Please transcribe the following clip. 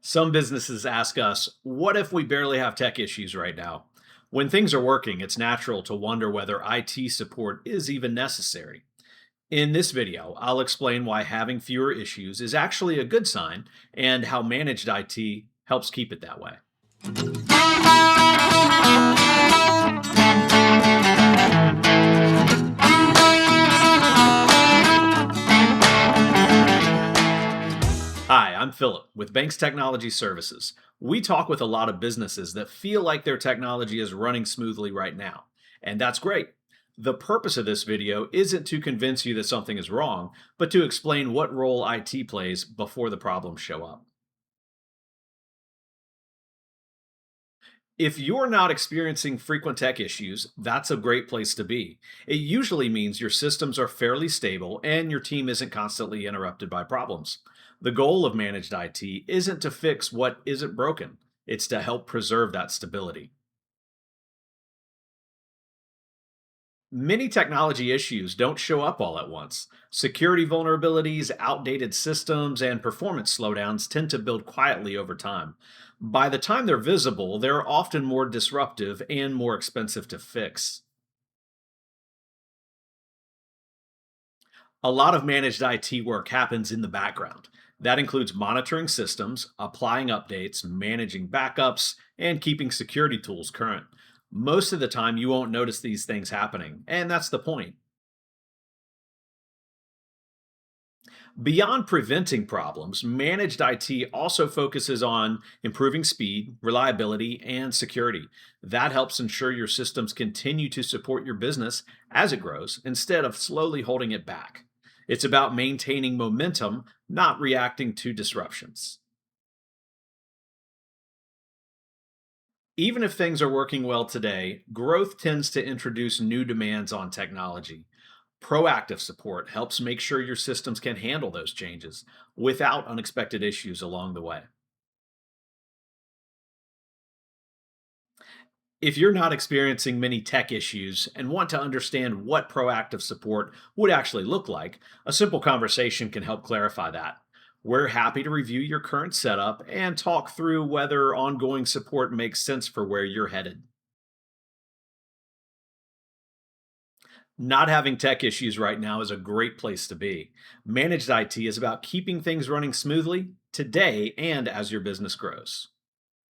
Some businesses ask us, what if we barely have tech issues right now? When things are working, it's natural to wonder whether IT support is even necessary. In this video, I'll explain why having fewer issues is actually a good sign and how managed IT helps keep it that way. Hi, I'm Philip with Banks Technology Services. We talk with a lot of businesses that feel like their technology is running smoothly right now, and that's great. The purpose of this video isn't to convince you that something is wrong, but to explain what role IT plays before the problems show up. If you're not experiencing frequent tech issues, that's a great place to be. It usually means your systems are fairly stable and your team isn't constantly interrupted by problems. The goal of managed IT isn't to fix what isn't broken, it's to help preserve that stability. Many technology issues don't show up all at once. Security vulnerabilities, outdated systems, and performance slowdowns tend to build quietly over time. By the time they're visible, they're often more disruptive and more expensive to fix. A lot of managed IT work happens in the background. That includes monitoring systems, applying updates, managing backups, and keeping security tools current. Most of the time, you won't notice these things happening, and that's the point. Beyond preventing problems, managed IT also focuses on improving speed, reliability, and security. That helps ensure your systems continue to support your business as it grows instead of slowly holding it back. It's about maintaining momentum, not reacting to disruptions. Even if things are working well today, growth tends to introduce new demands on technology. Proactive support helps make sure your systems can handle those changes without unexpected issues along the way. If you're not experiencing many tech issues and want to understand what proactive support would actually look like, a simple conversation can help clarify that. We're happy to review your current setup and talk through whether ongoing support makes sense for where you're headed. Not having tech issues right now is a great place to be. Managed IT is about keeping things running smoothly today and as your business grows.